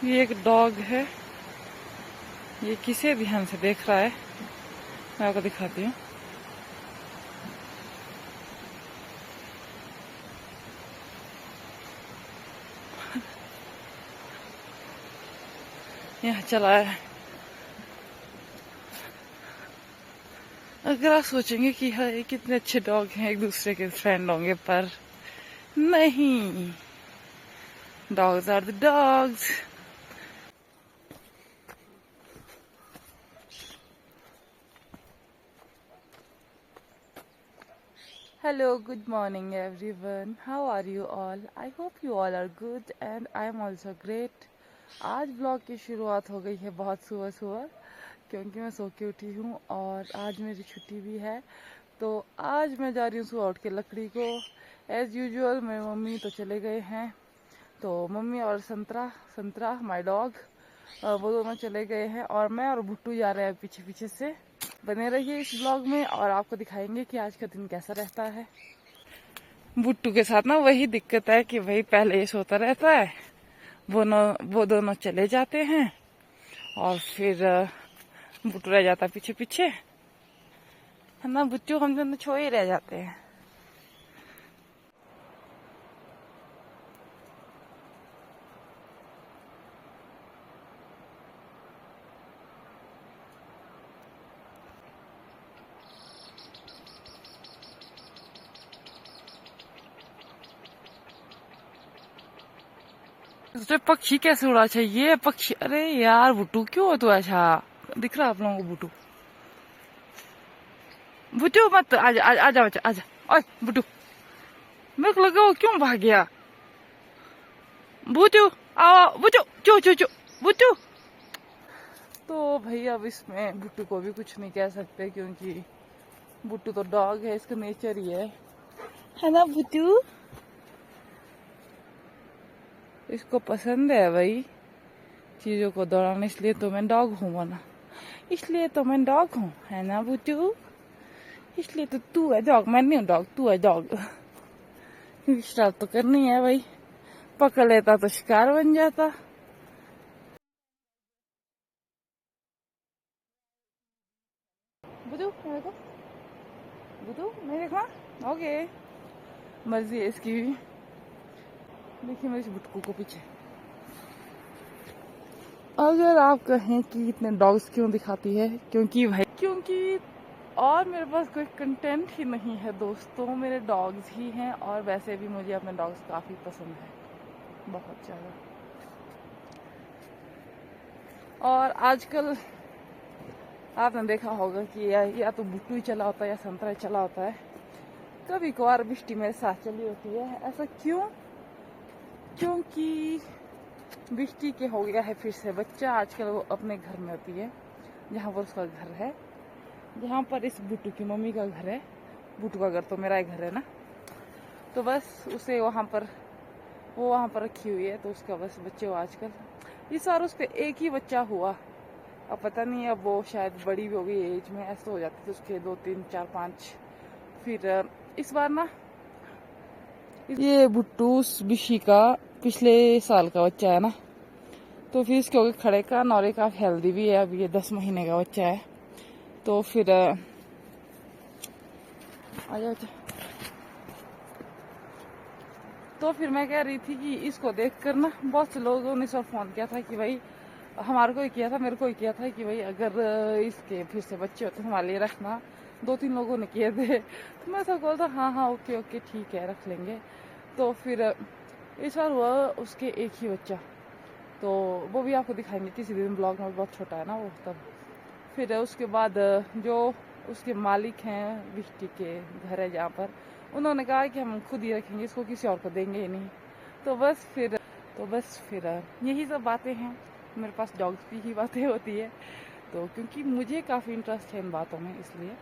ये एक डॉग है, ये किसे ध्यान से देख रहा है, मैं आपको दिखाती हूँ। यहाँ चला है। अगर आप सोचेंगे कि हाँ ये कितने अच्छे डॉग हैं, एक दूसरे के फ्रेंड होंगे, पर नहीं, dogs are the dogs. Hello, good morning everyone. How are you all? I hope you all are good and I am also great. आज ब्लॉग की शुरुआत हो गई है बहुत सुबह सुबह, क्योंकि मैं सो के उठी हूँ और आज मेरी छुट्टी भी है। तो आज मैं जा रही हूँ सुबह उठ के लकड़ी को। एज यूजुअल मेरे मम्मी तो चले गए हैं, तो मम्मी और संतरा माय डॉग, वो दोनों चले गए हैं और मैं और भुट्टू जा रहे हैं पीछे पीछे से। बने रहिए इस ब्लॉग में और आपको दिखाएंगे कि आज का दिन कैसा रहता है। भुट्टू के साथ ना वही दिक्कत है कि वही पहले ये सोता रहता है, वो दोनों चले जाते हैं और फिर भुट्टू रह जाता है पीछे पीछे, है ना बुच्चू, हम दोनों छोए ही रह जाते हैं। दूसरे पक्षी कैसे उड़ा चाहिए पक्षी, अरे यार बुट्टू क्यों हो तू ऐसा, दिख रहा आप लोगों को बुट्टू? बुट्टू मत आजा आजा आजा आजा आजा, ओए बुट्टू, मेरे को लगा वो क्यों भाग गया। बुट्टू आओ, बुट्टू चो चो चो, बुट्टू। तो भाई अब इसमें बुट्टू को भी कुछ नहीं कह सकते, क्योंकि बुट्टू तो डॉग है, इसका नेचर ही है ना बुट्टू? इसको पसंद है भाई चीजों को दौड़ाना, इसलिए तो मैं डॉग हूँ ना, इसलिए तो मैं डॉग हूँ, है ना बुट्टू? इसलिए तो तू है डॉग, मैं नहीं हूँ डॉग, तू है डॉग। शरारत तो करनी है भाई, पकड़ लेता तो शिकार बन जाता। बुद्धू मेरे को, बुद्धू मेरे को, ओके, मर्जी है इसकी भी। देखिए मेरे बुटकू को पीछे। अगर आप कहें कि इतने डॉग्स क्यों दिखाती है, क्योंकि और मेरे पास कोई कंटेंट ही नहीं है दोस्तों, मेरे डॉग्स ही हैं और वैसे भी मुझे अपने डॉग्स काफी पसंद है, बहुत ज्यादा। और आजकल आपने देखा होगा कि या तो बुट्टू ही चला होता है या संतरा चला होता है, कभी कभार बिष्टी मेरे साथ चली होती है। ऐसा क्यों? क्योंकि बिष्टी के हो गया है फिर से बच्चा, आजकल वो अपने घर में होती है जहाँ पर उसका घर है, जहाँ पर इस बुट्टू की मम्मी का घर है। बुट्टू का घर तो मेरा ही घर है ना, तो बस उसे वो वहाँ पर रखी हुई है, तो उसका बस बच्चे हो आजकल। इस बार उस पर एक ही बच्चा हुआ, अब पता नहीं, अब वो शायद बड़ी भी हो गई एज में, ऐसे हो जाती थी उसके 2 3 4 5। फिर इस बार ना ये बुट्टू बिशी का पिछले साल का बच्चा है ना, तो फिर इसके हो गए खड़े कान और ये काफी हेल्दी भी है, अब ये 10 महीने का बच्चा है। तो फिर आजा, तो फिर मैं कह रही थी कि इसको देखकर ना बहुत से लोगों ने सब फोन किया था कि भाई, हमारे को ही किया था, मेरे को ही किया था कि भाई अगर इसके फिर से बच्चे होते तो हमारे लिए रखना। 2 3 लोगों ने किए थे, तो मैं सब बोलता हाँ हाँ ओके ओके ठीक है रख लेंगे। तो फिर इस बार हुआ उसके एक ही बच्चा, तो वो भी आपको दिखाएंगे किसी दिन ब्लॉग में, बहुत छोटा है ना वो तब। फिर उसके बाद जो उसके मालिक हैं बिष्टी के घर है जहाँ पर, उन्होंने कहा कि हम खुद ही रखेंगे इसको, किसी और को देंगे ही नहीं। तो बस फिर यही सब बातें हैं, मेरे पास डॉग्स की ही बातें होती है, तो क्योंकि मुझे काफ़ी इंटरेस्ट है इन बातों में, इसलिए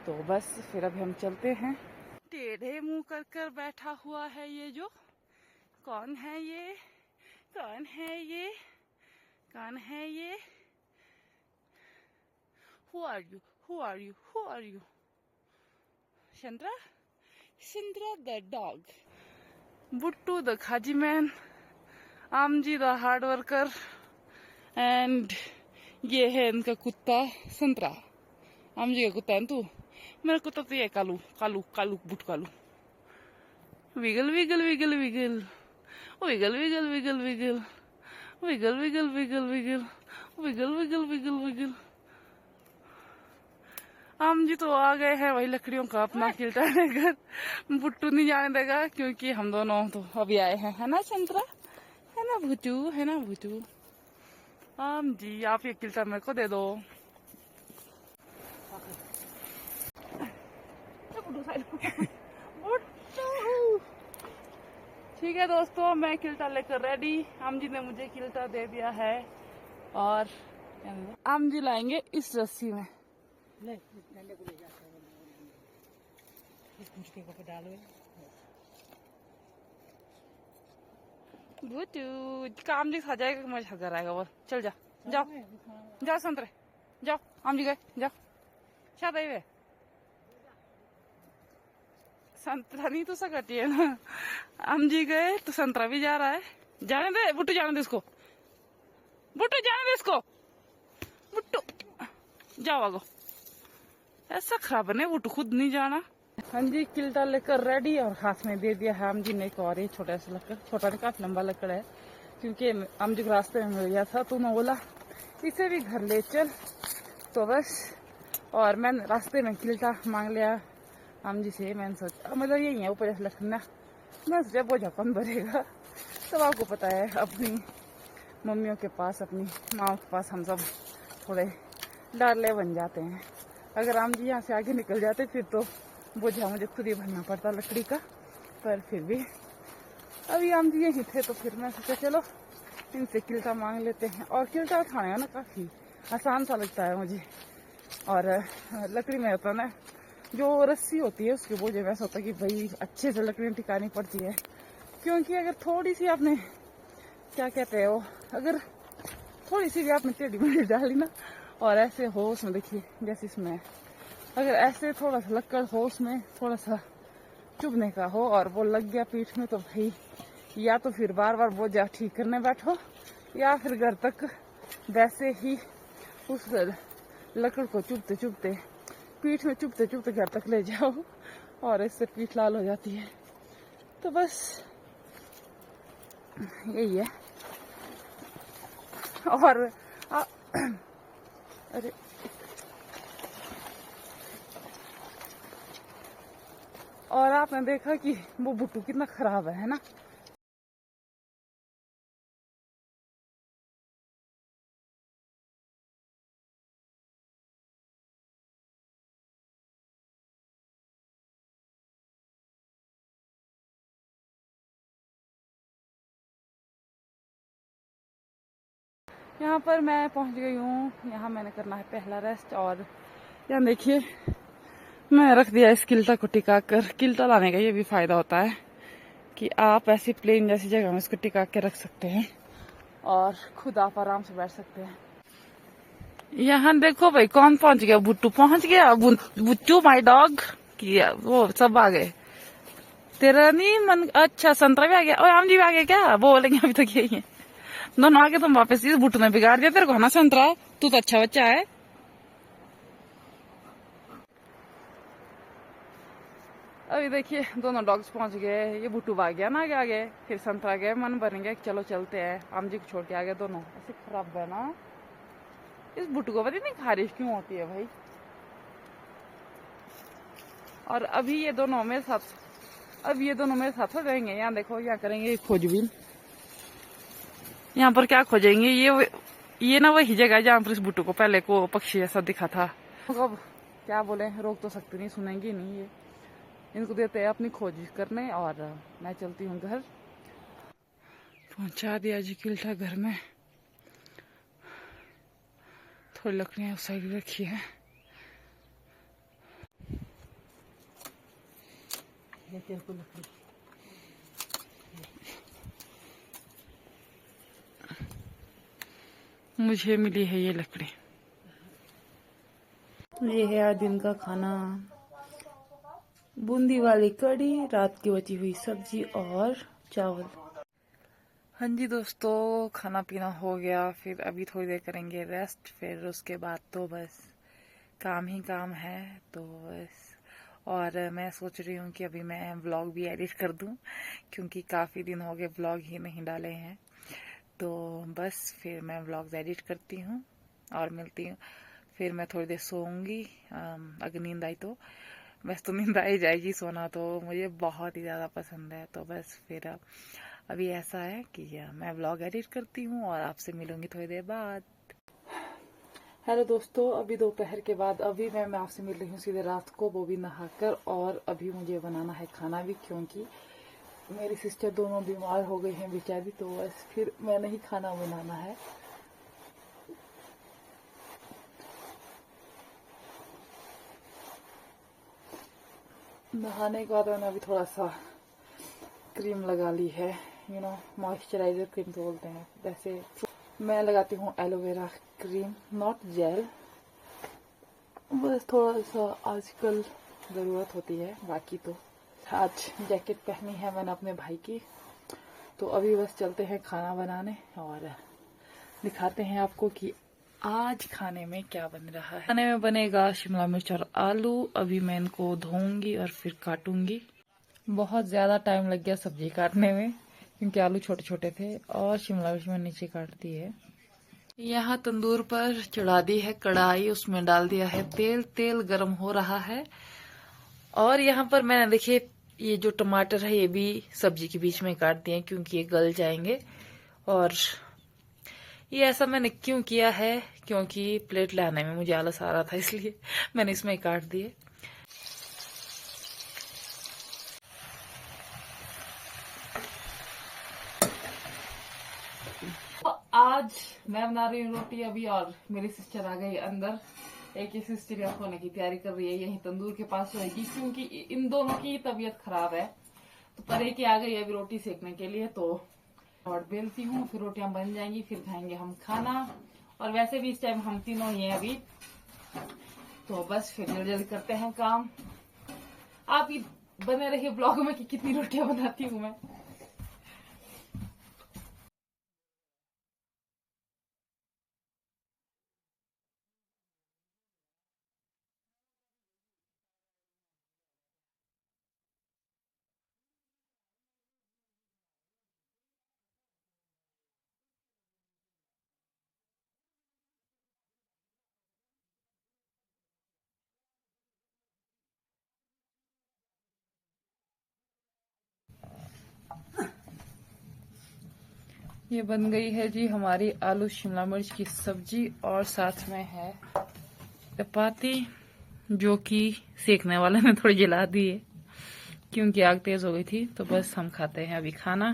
तो बस फिर अभी हम चलते हैं। टेढ़े मुंह कर कर बैठा हुआ है ये जो, कौन है ये, कौन है ये, कौन है ये? Who are you? Who are you? Who are you? Chandra? Chandra the dog. Buttu the Khaji man. Amji the hard worker. And ये है इनका कुत्ता संतरा। आम जी का कुत्ता है तू, मेरा कुत्ता तो ये कालू कालू कालू बुट कालू। विगल विगल विगल विगल विगल विगल विगल विगल विगल विगल विगल विगल विगल विगल विगल विगल। हम जी तो आ गए हैं वही लकड़ियों का अपना किल्टा लेकर। बुट्टू नहीं जाने देगा क्योंकि हम दोनों तो अभी आए हैं, है ना संतरा, है ना भुटू, है ना भुटू। हम जी आप ये किल्टा मेरे को दे दो। ठीक है दोस्तों, मैं किल्टा लेकर रेडी। आम जी ने मुझे किल्टा दे दिया है और आम जी लाएंगे इस रस्सी में। काम जी खा जाएगा, मुझे हजार आएगा वो। चल जा, जाओ जाओ संतरे, जाओ आम जी गए, जाओ शायद आई वे संतरा नहीं तो सकती है ना। आम जी गए तो संतरा भी जा रहा है। जाने दे बुट्टू, जाने दे इसको, बुट्टू जाने दे इसको, बुट्टू जाओ आगो। ऐसा खराब है बुट्टू खुद नहीं जाना। हाँ जी किल्टा लेकर रेडी और हाथ में दे दिया है आम जी ने एक और ये छोटा सा लकड़, छोटा नहीं काफी लंबा लकड़ है क्योंकि आम जी को रास्ते में मिल गया था तो मैं बोला इसे भी घर ले चल, तो बस। और मैंने रास्ते में किल्टा मांग लिया आम जी से। मैंने सोचा मतलब यही है ऊपर लखना, मैं सोचा बोझा कौन भरेगा। तब आपको पता है अपनी मम्मियों के पास, अपनी माओ के पास हम सब थोड़े डाले बन जाते हैं। अगर आम जी यहाँ से आगे निकल जाते फिर तो बोझा मुझे खुद ही भरना पड़ता लकड़ी का, पर फिर भी अभी आम जी यहीं थे तो फिर मैं सोचा चलो इनसे किल्टा मांग लेते हैं। और किल्टा उठाने का ना काफ़ी आसान सा लगता है मुझे। और लकड़ी में होता है ना जो रस्सी होती है उसके बोझे में ऐसा होता है कि भाई अच्छे से लकड़ी टिकानी पड़ती है, क्योंकि अगर थोड़ी सी आपने क्या कहते हो, अगर थोड़ी सी भी आपने टेढ़ी मेढ़ी डाली ना और ऐसे हो उसमें, देखिए जैसे इसमें अगर ऐसे थोड़ा सा लक्कड़ हो उसमें थोड़ा सा चुभने का हो और वो लग गया पीठ में, तो भाई या तो फिर बार बार बोझा ठीक करने बैठो या फिर घर तक वैसे ही उस लकड़ को चुभते चुभते, पीठ में चुभते चुभते घर तक ले जाओ और इससे पीठ लाल हो जाती है। तो बस यही है। और अरे और आपने देखा कि वो बुट्टू कितना खराब है ना। यहाँ पर मैं पहुँच गई हूँ, यहाँ मैंने करना है पहला रेस्ट। और यहाँ देखिए मैं रख दिया इस किल्टा को टिका कर। किल्टा लाने का ये भी फायदा होता है कि आप ऐसी प्लेन जैसी जगह में इसको टिका के रख सकते हैं और खुद आप आराम से बैठ सकते हैं। यहाँ देखो भाई कौन पहुंच गया, बुट्टू पहुंच गया। बुट्टू माय डॉग किया, वो सब आ गए। तेरा नहीं मन, अच्छा संतरा भी आ गया और आम जी भी आ गया क्या, बोलेंगे अभी तक यही है दोनों आगे। तुम वापस इस बुट्टू ने बिगाड़ दिया तेरे को, है ना संतरा, तू तो अच्छा बच्चा है। अभी देखिए दोनों डॉग्स पहुंच गए। ये बुट्टू भाग गया ना आगे आगे, फिर संतरा गए, मन बन गया चलो चलते हैं। आम जी को छोड़ के आ गए दोनों। ऐसे खराब है ना, इस बुट्टू को पता नहीं खारिश क्यों होती है भाई। और अभी ये दोनों मेरे साथ हो जाएंगे। यहाँ देखो यहाँ करेंगे खोजबीन। यहाँ पर क्या खोजेंगे, ये ना वही जगह जहाँ पर इस बुट्टू को पहले को पक्षी ऐसा दिखा था। अब क्या बोले, रोक तो सकते नहीं, सुनेंगे नहीं ये। इनको देते हैं अपनी खोज करने और मैं चलती हूँ घर। पहुंचा दिया जी किल्टा घर में। थोड़ी लकड़ियाँ उस साइड रखी है। मुझे मिली है ये लकड़ी। ये है आज दिन का खाना, बूंदी वाली कढ़ी, रात की बची हुई सब्जी और चावल। हाँ जी दोस्तों, खाना पीना हो गया, फिर अभी थोड़ी देर करेंगे रेस्ट, फिर उसके बाद तो बस काम ही काम है। तो बस, और मैं सोच रही हूँ कि अभी मैं व्लॉग भी एडिट कर दूँ, क्योंकि काफ़ी दिन हो गए व्लॉग ही नहीं डाले हैं। तो बस फिर मैं व्लॉग्स एडिट करती हूँ और मिलती हूँ। फिर मैं थोड़ी देर सोऊंगी, अगर नींद आई तो। बस तो नींद आ ही जाएगी, सोना तो मुझे बहुत ही ज़्यादा पसंद है। तो बस फिर अभी ऐसा है कि मैं व्लॉग एडिट करती हूँ और आपसे मिलूंगी थोड़ी देर बाद। हेलो दोस्तों, अभी दोपहर के बाद अभी मैं आपसे मिल रही हूँ सीधे रात को, वो भी नहाकर। और अभी मुझे बनाना है खाना भी, क्योंकि मेरी सिस्टर दोनों बीमार हो गई हैं बेचारी। तो बस फिर मैंने ही खाना बनाना है। नहाने के बाद मैंने अभी थोड़ा सा क्रीम लगा ली है, मॉइस्चराइजर क्रीम तो बोलते हैं। वैसे मैं लगाती हूँ एलोवेरा क्रीम, नॉट जेल। बस थोड़ा सा आजकल ज़रूरत होती है, बाकी तो। आज जैकेट पहनी है मैंने अपने भाई की। तो अभी बस चलते हैं खाना बनाने और दिखाते हैं आपको कि आज खाने में क्या बन रहा है। खाने में बनेगा शिमला मिर्च और आलू। अभी मैं इनको धोऊंगी और फिर काटूंगी। बहुत ज़्यादा टाइम लग गया सब्जी काटने में, क्योंकि आलू छोटे छोटे थे और शिमला मिर्च मैंने नीचे काट दी है। यहाँ तंदूर पर चढ़ा दी है कढ़ाई, उसमें डाल दिया है तेल। तेल गरम हो रहा है और यहाँ पर मैंने देखिए ये जो टमाटर है ये भी सब्जी के बीच में काट दिए, क्योंकि ये गल जाएंगे। और ये ऐसा मैंने क्यों किया है, क्योंकि प्लेट लाने में मुझे आलस आ रहा था, इसलिए मैंने इसमें काट दिए। तो आज मैं बना रही हूँ रोटी अभी, और मेरी सिस्टर आ गई अंदर। एक ही सिस्टर यहाँ सोने की तैयारी कर रही है, यही तंदूर के पास सोएगी, क्योंकि इन दोनों की तबीयत खराब है। तो परे की आ गई अभी रोटी सेकने के लिए। तो और बेलती हूँ, फिर रोटियां बन जाएंगी, फिर खाएंगे हम खाना। और वैसे भी इस टाइम हम तीनों ही हैं अभी। तो बस फिर जल्दी जल्दी करते हैं काम। आप ही बने रहिए ब्लॉग में कि कितनी रोटियां बनाती हूँ मैं। ये बन गई है जी हमारी आलू शिमला मिर्च की सब्जी, और साथ में है चपाती, जो कि सेकने वाले ने थोड़ी जला दी है, क्योंकि आग तेज हो गई थी। तो बस हम खाते हैं अभी खाना।